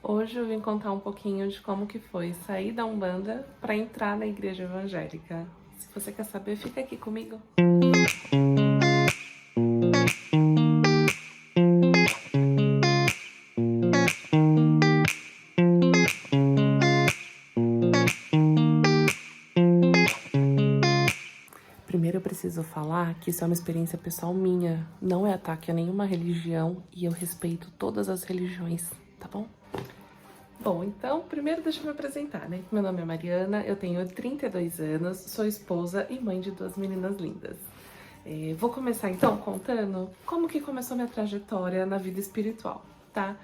Hoje eu vim contar um pouquinho de como que foi sair da Umbanda para entrar na igreja evangélica. Se você quer saber, fica aqui comigo. Primeiro eu preciso falar que isso é uma experiência pessoal minha, não é ataque a nenhuma religião e eu respeito todas as religiões, tá bom? Bom, então, primeiro deixa eu me apresentar, né? Meu nome é Mariana, eu tenho 32 anos, sou esposa e mãe de duas meninas lindas. Vou começar então contando como que começou minha trajetória na vida espiritual, tá?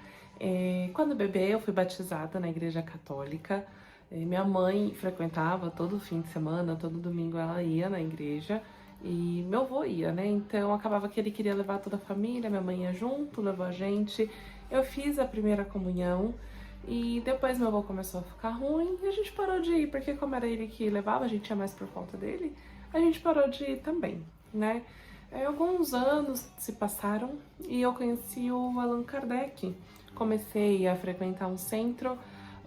Quando bebê eu fui batizada na igreja católica, minha mãe frequentava todo fim de semana, todo domingo ela ia na igreja e meu avô ia, né? Então acabava que ele queria levar toda a família, minha mãe ia junto, levou a gente. Eu fiz a primeira comunhão e depois meu avô começou a ficar ruim e a gente parou de ir, porque como era ele que levava, a gente ia mais por conta dele, a gente parou de ir também, né? Alguns anos se passaram e eu conheci o Allan Kardec. Comecei a frequentar um centro,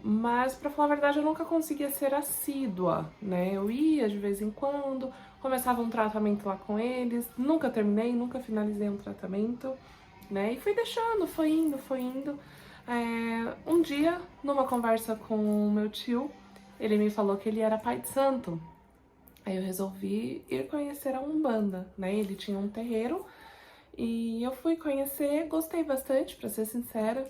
mas pra falar a verdade eu nunca conseguia ser assídua, né? Eu ia de vez em quando, começava um tratamento lá com eles, nunca terminei, nunca finalizei um tratamento, né? E fui deixando, foi indo, foi indo. Um dia, numa conversa com o meu tio, ele me falou que ele era pai de santo. Aí eu resolvi ir conhecer a Umbanda, né? Ele tinha um terreiro e eu fui conhecer, gostei bastante, pra ser sincera.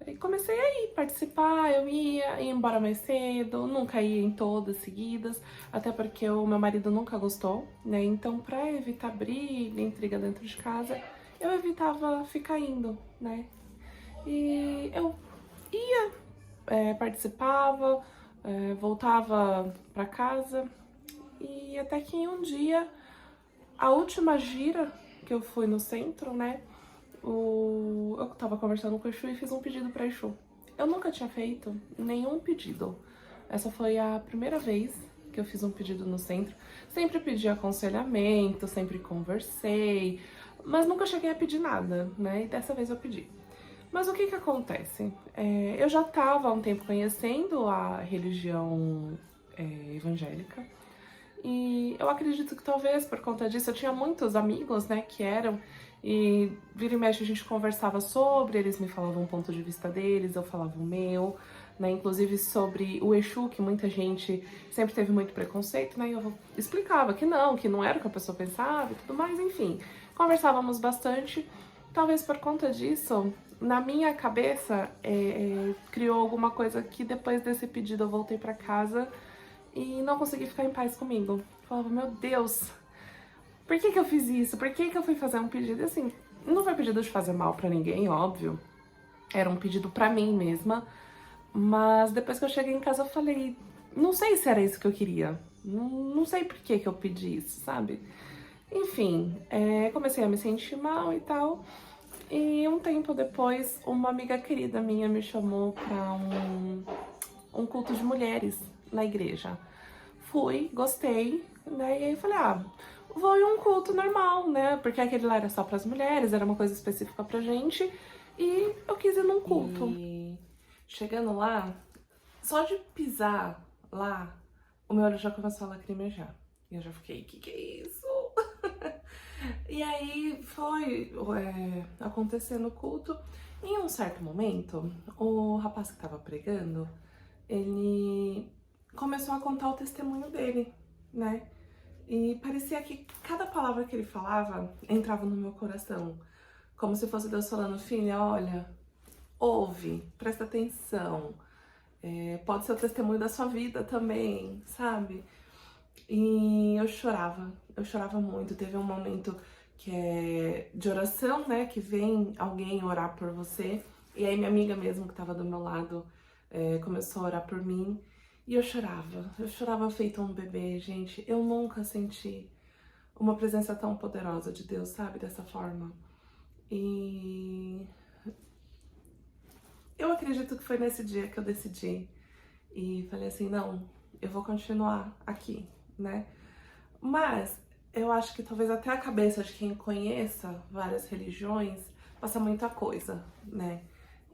E comecei a ir participar, eu ia embora mais cedo, nunca ia em todas seguidas, até porque o meu marido nunca gostou, né? Então, pra evitar briga, intriga dentro de casa, eu evitava ficar indo, né? E eu ia, participava, voltava pra casa e até que em um dia, a última gira que eu fui no centro, né? Eu tava conversando com o Exu e fiz um pedido pra Exu. Eu nunca tinha feito nenhum pedido. Essa foi a primeira vez que eu fiz um pedido no centro. Sempre pedi aconselhamento, sempre conversei, mas nunca cheguei a pedir nada, né? E dessa vez eu pedi. Mas o que que acontece? Eu já estava há um tempo conhecendo a religião evangélica e eu acredito que talvez por conta disso eu tinha muitos amigos, né, que eram e vira e mexe a gente conversava sobre, eles me falavam o ponto de vista deles, eu falava o meu, né, inclusive sobre o Exu, que muita gente sempre teve muito preconceito, né, e eu explicava que não era o que a pessoa pensava e tudo mais, enfim, conversávamos bastante. Talvez por conta disso, na minha cabeça, criou alguma coisa que depois desse pedido eu voltei pra casa e não consegui ficar em paz comigo. Falava, meu Deus, por que que eu fiz isso? Por que que eu fui fazer um pedido? E assim, não foi pedido de fazer mal pra ninguém, óbvio. Era um pedido pra mim mesma. Mas depois que eu cheguei em casa eu falei, não sei se era isso que eu queria. Não sei por que que eu pedi isso, sabe? Enfim, comecei a me sentir mal e tal. E um tempo depois, uma amiga querida minha me chamou pra um culto de mulheres na igreja. Fui, gostei, né? E aí falei, vou em um culto normal, né? Porque aquele lá era só pras mulheres, era uma coisa específica pra gente. E eu quis ir num culto. E chegando lá, só de pisar lá, o meu olho já começou a lacrimejar. E eu já fiquei, que é isso? E aí foi acontecendo o culto. Em um certo momento, o rapaz que tava pregando, ele começou a contar o testemunho dele, né? E parecia que cada palavra que ele falava entrava no meu coração. Como se fosse Deus falando, filha, olha, ouve, presta atenção. Pode ser o testemunho da sua vida também, sabe? E eu chorava muito. Teve um momento que é de oração, né? Que vem alguém orar por você. E aí minha amiga mesmo que tava do meu lado começou a orar por mim. E eu chorava feito um bebê, gente. Eu nunca senti uma presença tão poderosa de Deus, sabe? Dessa forma. E eu acredito que foi nesse dia que eu decidi. E falei assim, não, eu vou continuar aqui, né? Mas eu acho que talvez até a cabeça de quem conheça várias religiões passa muita coisa, né?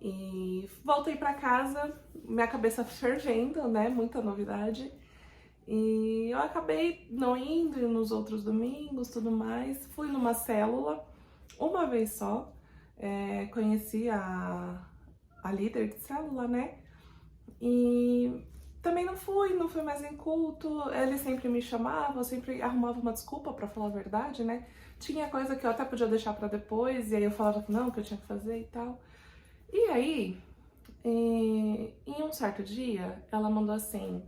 E voltei pra casa, minha cabeça fervendo, né? Muita novidade. E eu acabei não indo nos outros domingos, tudo mais. Fui numa célula, uma vez só. Conheci a líder de célula, né? E também não fui mais em culto. Ele sempre me chamava, eu sempre arrumava uma desculpa pra falar a verdade, né? Tinha coisa que eu até podia deixar pra depois, e aí eu falava que não, que eu tinha que fazer e tal. E aí, em um certo dia, ela mandou assim: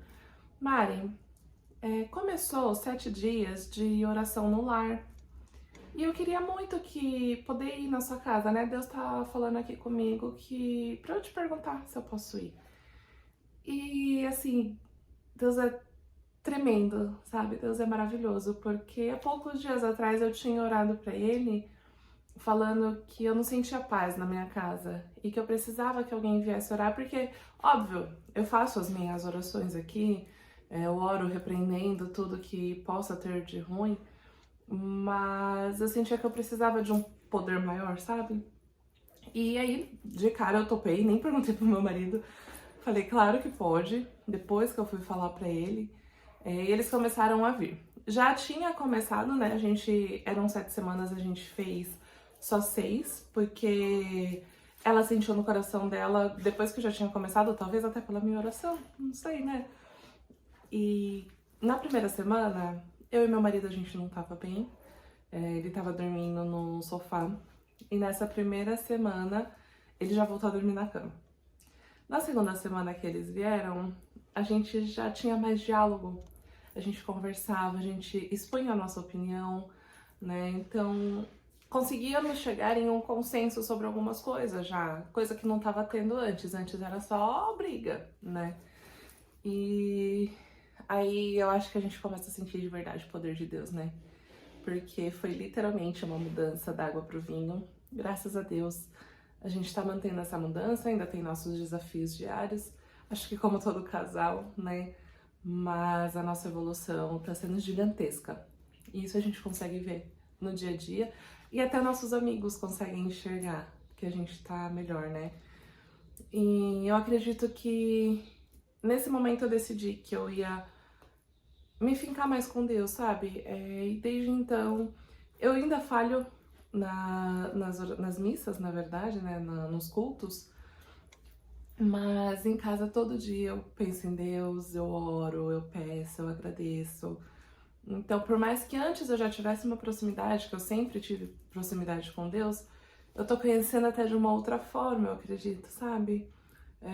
Mari, começou 7 dias de oração no lar. E eu queria muito que poder ir na sua casa, né? Deus tá falando aqui comigo que pra eu te perguntar se eu posso ir. E assim, Deus é tremendo, sabe? Deus é maravilhoso, porque há poucos dias atrás eu tinha orado pra ele falando que eu não sentia paz na minha casa e que eu precisava que alguém viesse orar, porque, óbvio, eu faço as minhas orações aqui, eu oro repreendendo tudo que possa ter de ruim, mas eu sentia que eu precisava de um poder maior, sabe? E aí, de cara, eu topei, nem perguntei pro meu marido, falei, claro que pode, depois que eu fui falar pra ele, eles começaram a vir. Já tinha começado, né, eram 7 semanas, a gente fez só 6, porque ela sentiu no coração dela, depois que eu já tinha começado, talvez até pela minha oração, não sei, né? E na primeira semana, eu e meu marido, a gente não tava bem, ele tava dormindo no sofá, e nessa primeira semana, ele já voltou a dormir na cama. Na segunda semana que eles vieram, a gente já tinha mais diálogo, a gente conversava, a gente expunha a nossa opinião, né? Então, conseguíamos chegar em um consenso sobre algumas coisas já, coisa que não estava tendo antes. Antes era só briga, né? E aí eu acho que a gente começa a sentir de verdade o poder de Deus, né? Porque foi literalmente uma mudança da água pro vinho. Graças a Deus, a gente tá mantendo essa mudança, ainda tem nossos desafios diários. Acho que como todo casal, né? Mas a nossa evolução tá sendo gigantesca. E isso a gente consegue ver no dia a dia. E até nossos amigos conseguem enxergar que a gente tá melhor, né? E eu acredito que nesse momento eu decidi que eu ia me fincar mais com Deus, sabe? E desde então eu ainda falho nas missas, na verdade, né? Nos cultos. Mas em casa todo dia eu penso em Deus, eu oro, eu peço, eu agradeço. Então, por mais que antes eu já tivesse uma proximidade, que eu sempre tive proximidade com Deus, eu tô conhecendo até de uma outra forma, eu acredito, sabe?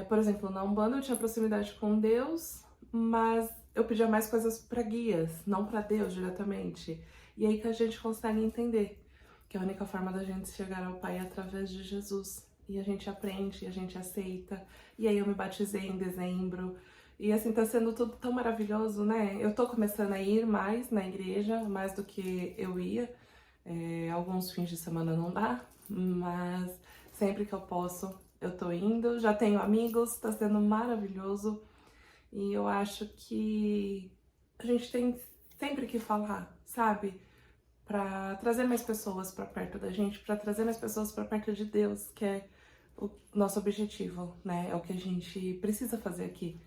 Por exemplo, na Umbanda eu tinha proximidade com Deus, mas eu pedia mais coisas pra guias, não pra Deus diretamente. E aí que a gente consegue entender que a única forma da gente chegar ao Pai é através de Jesus. E a gente aprende, a gente aceita. E aí eu me batizei em dezembro. E assim, tá sendo tudo tão maravilhoso, né? Eu tô começando a ir mais na igreja, mais do que eu ia. Alguns fins de semana não dá, mas sempre que eu posso, eu tô indo. Já tenho amigos, tá sendo maravilhoso. E eu acho que a gente tem sempre que falar, sabe? Pra trazer mais pessoas pra perto da gente, pra trazer mais pessoas pra perto de Deus, que é o nosso objetivo, né? É o que a gente precisa fazer aqui.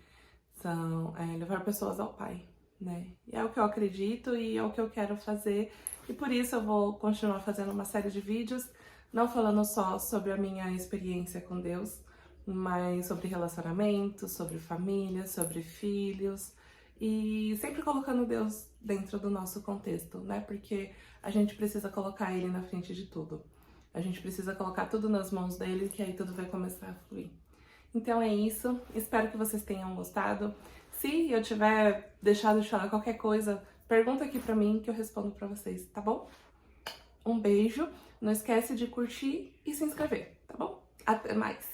São levar pessoas ao Pai, né? E é o que eu acredito e é o que eu quero fazer. E por isso eu vou continuar fazendo uma série de vídeos, não falando só sobre a minha experiência com Deus, mas sobre relacionamento, sobre família, sobre filhos. E sempre colocando Deus dentro do nosso contexto, né? Porque a gente precisa colocar Ele na frente de tudo. A gente precisa colocar tudo nas mãos dele, que aí tudo vai começar a fluir. Então é isso, espero que vocês tenham gostado. Se eu tiver deixado de falar qualquer coisa, pergunta aqui pra mim que eu respondo pra vocês, tá bom? Um beijo, não esquece de curtir e se inscrever, tá bom? Até mais!